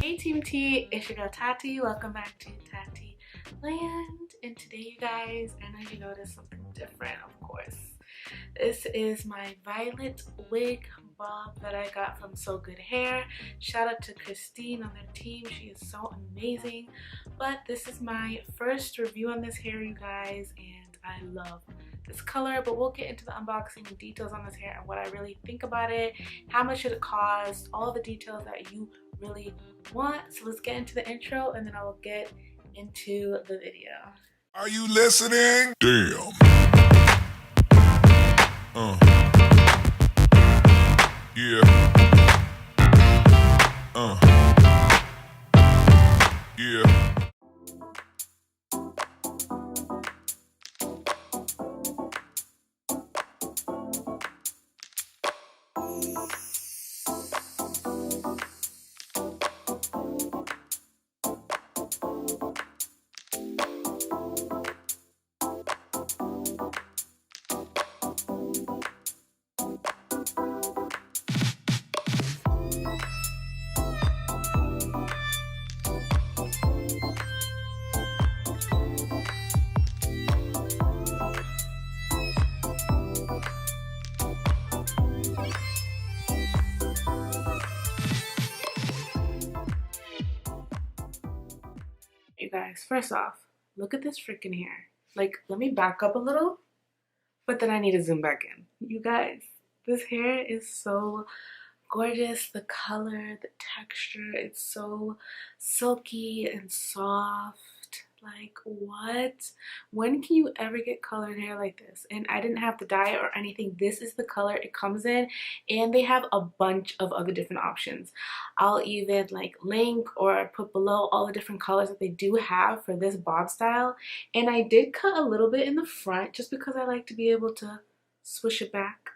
Hey Team T, it's your girl Tati. Welcome back to Tati Land. And today you guys, I know you noticed something different, of course. This is my violet wig bob that I got from SogoodHair. Shout out to Christine on their team, she is so amazing. But this is my first review on this hair, you guys, and I love this color. But we'll get into the unboxing and details on this hair and what I really think about it, how much it cost, all the details that you really want. So let's get into the intro and then I will get into the video. Are you listening? Damn. Yeah. Yeah. You guys, first off, look at this freaking hair. Like, let me back up a little, but then I need to zoom back in. You guys, this hair is so gorgeous. The color, the texture, it's so silky and soft. Like, what? When can you ever get colored hair like this? And I didn't have to dye it or anything. This is the color it comes in, and they have a bunch of other different options. I'll even like link or put below all the different colors that they do have for this bob style. And I did cut a little bit in the front just because I like to be able to swish it back.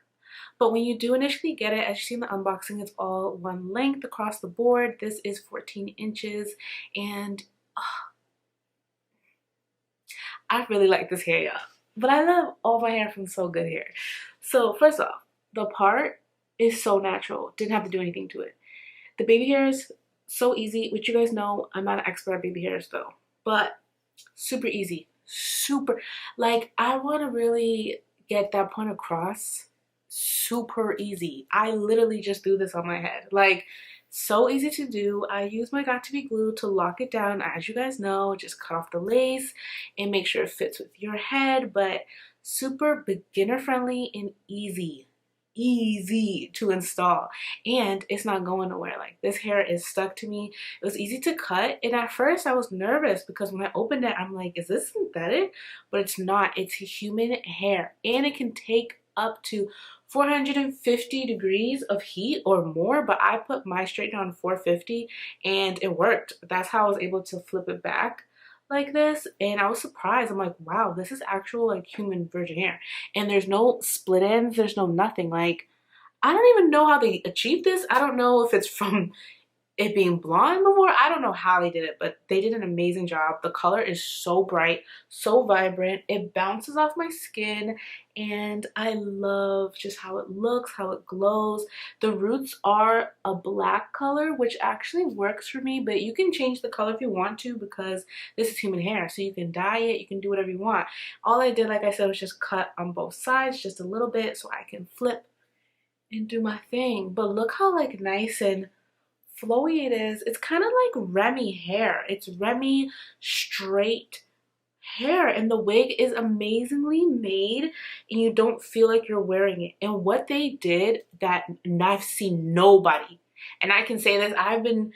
But when you do initially get it, as you see in the unboxing, it's all one length across the board. This is 14 inches, and I really like this hair, y'all. But I love all my hair from SogoodHair. So first off, the part is so natural. Didn't have to do anything to it. The baby hairs, so easy, which you guys know I'm not an expert at baby hairs though. But super easy. Super, like, I want to really get that point across. Super easy. I literally just do this on my head. Like, so easy to do. I use my Got To Be glue to lock it down. As you guys know, just cut off the lace and make sure it fits with your head. But super beginner friendly and easy to install, and it's not going nowhere. Like, this hair is stuck to me. It was easy to cut, and at first I was nervous because when I opened it, I'm like, is this synthetic? But it's not. It's human hair, and it can take up to 450 degrees of heat or more, but I put my straightener on 450 and it worked. That's how I was able to flip it back like this, and I was surprised. I'm like, wow, this is actual like human virgin hair, and there's no split ends, there's no nothing. Like, I don't even know how they achieved this. I don't know if it's from it being blonde before. I don't know how they did it, but they did an amazing job. The color is so bright, so vibrant. It bounces off my skin, and I love just how it looks, how it glows. The roots are a black color, which actually works for me, but you can change the color if you want to because this is human hair, so you can dye it, you can do whatever you want. All I did, like I said, was just cut on both sides just a little bit so I can flip and do my thing. But look how like nice and flowy it is. It's kind of like Remy hair. It's Remy straight hair, and the wig is amazingly made and you don't feel like you're wearing it. And what they did that I've seen nobody, and I can say this, I've been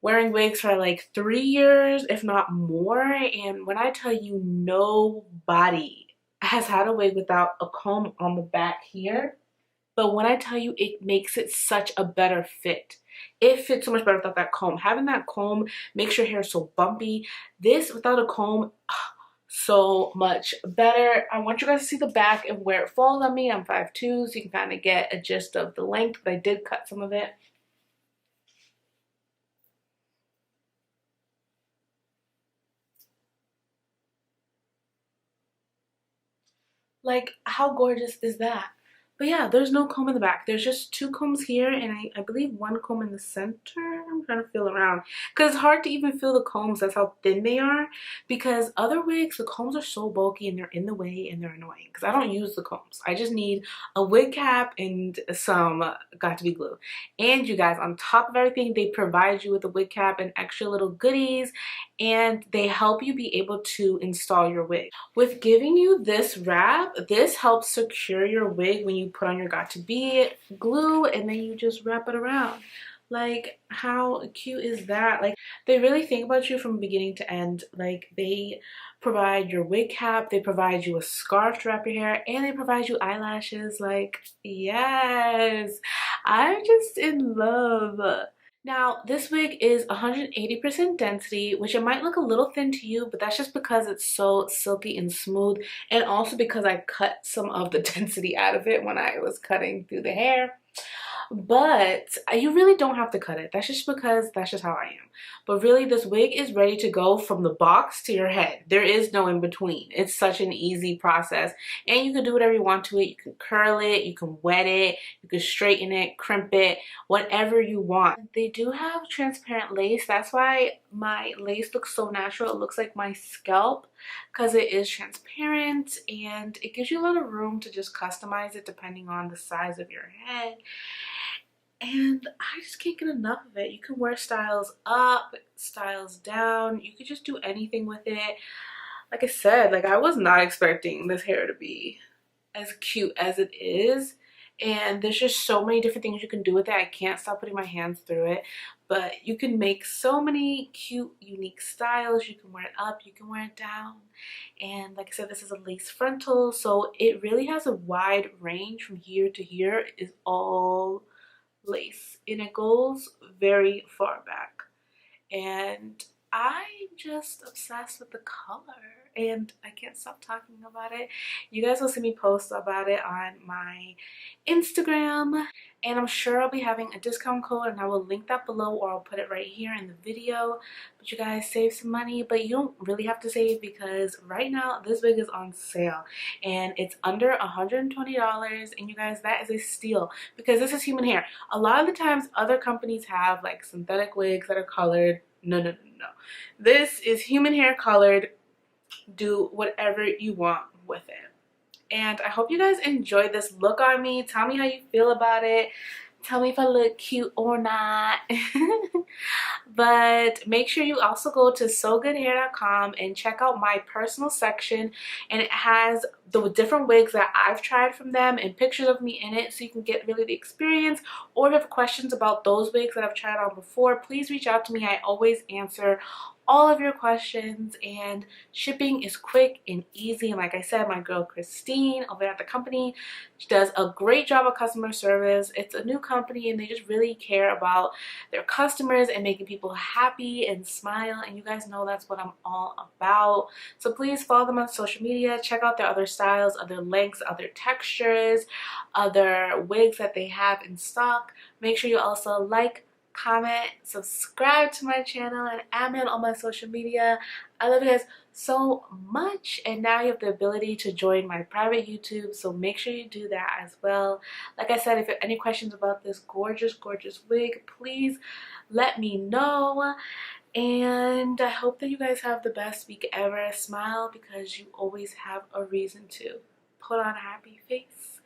wearing wigs for like 3 years if not more, and when I tell you nobody has had a wig without a comb on the back here, but when I tell you, it makes it such a better fit. It fits so much better without that comb. Having that comb makes your hair so bumpy. This without a comb, so much better. I want you guys to see the back and where it falls on me. I'm 5'2", so you can kind of get a gist of the length, but I did cut some of it. Like, how gorgeous is that? But yeah, there's no comb in the back. There's just two combs here, and I believe one comb in the center. I'm trying to feel around because it's hard to even feel the combs. That's how thin they are. Because other wigs, the combs are so bulky and they're in the way and they're annoying. Because I don't use the combs. I just need a wig cap and some got2b glue. And you guys, on top of everything, they provide you with a wig cap and extra little goodies, and they help you be able to install your wig. With giving you this wrap, this helps secure your wig when you put on your got2b glue, and then you just wrap it around. Like, how cute is that? Like, they really think about you from beginning to end. Like, they provide your wig cap, they provide you a scarf to wrap your hair, and they provide you eyelashes. Like, yes, I'm just in love. Now, this wig is 180% density, which it might look a little thin to you, but that's just because it's so silky and smooth, and also because I cut some of the density out of it when I was cutting through the hair. But you really don't have to cut it. That's just because that's just how I am. But really, this wig is ready to go from the box to your head. There is no in between. It's such an easy process, and you can do whatever you want to it. You can curl it, you can wet it, you can straighten it, crimp it, whatever you want. They do have transparent lace. That's why my lace looks so natural. It looks like my scalp because it is transparent, and it gives you a lot of room to just customize it depending on the size of your head. And I just can't get enough of it. You can wear styles up, styles down. You could just do anything with it. Like I said, like, I was not expecting this hair to be as cute as it is. And there's just so many different things you can do with it. I can't stop putting my hands through it. But you can make so many cute, unique styles. You can wear it up, you can wear it down. And like I said, this is a lace frontal. So it really has a wide range from here to here. It is all lace, and it goes very far back, and I'm just obsessed with the color, and I can't stop talking about it. You guys will see me post about it on my Instagram, and I'm sure I'll be having a discount code, and I will link that below, or I'll put it right here in the video. But you guys save some money, but you don't really have to save, because right now this wig is on sale and it's under $120, and you guys, that is a steal because this is human hair. A lot of the times other companies have like synthetic wigs that are colored. No. This is human hair colored. Do whatever you want with it. And I hope you guys enjoyed this look on me. Tell me how you feel about it. Tell me if I look cute or not. But make sure you also go to SogoodHair.com and check out my personal section, and it has the different wigs that I've tried from them and pictures of me in it, so you can get really the experience. Or if you have questions about those wigs that I've tried on before, please reach out to me. I always answer all of your questions, and shipping is quick and easy. And like I said, my girl Christine over at the company, she does a great job of customer service. It's a new company, and they just really care about their customers and making people happy and smile, and you guys know that's what I'm all about. So please follow them on social media, check out their other styles, other lengths, other textures, other wigs that they have in stock. Make sure you also like, comment, subscribe to my channel, and add me on all my social media. I love you guys so much, and now you have the ability to join my private YouTube, so make sure you do that as well. Like I said, if you have any questions about this gorgeous wig, please let me know. And I hope that you guys have the best week ever. Smile, because you always have a reason to. Put on a happy face,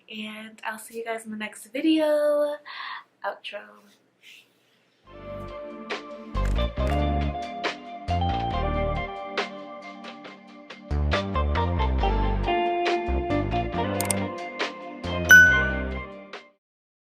and I'll see you guys in the next video. Outro.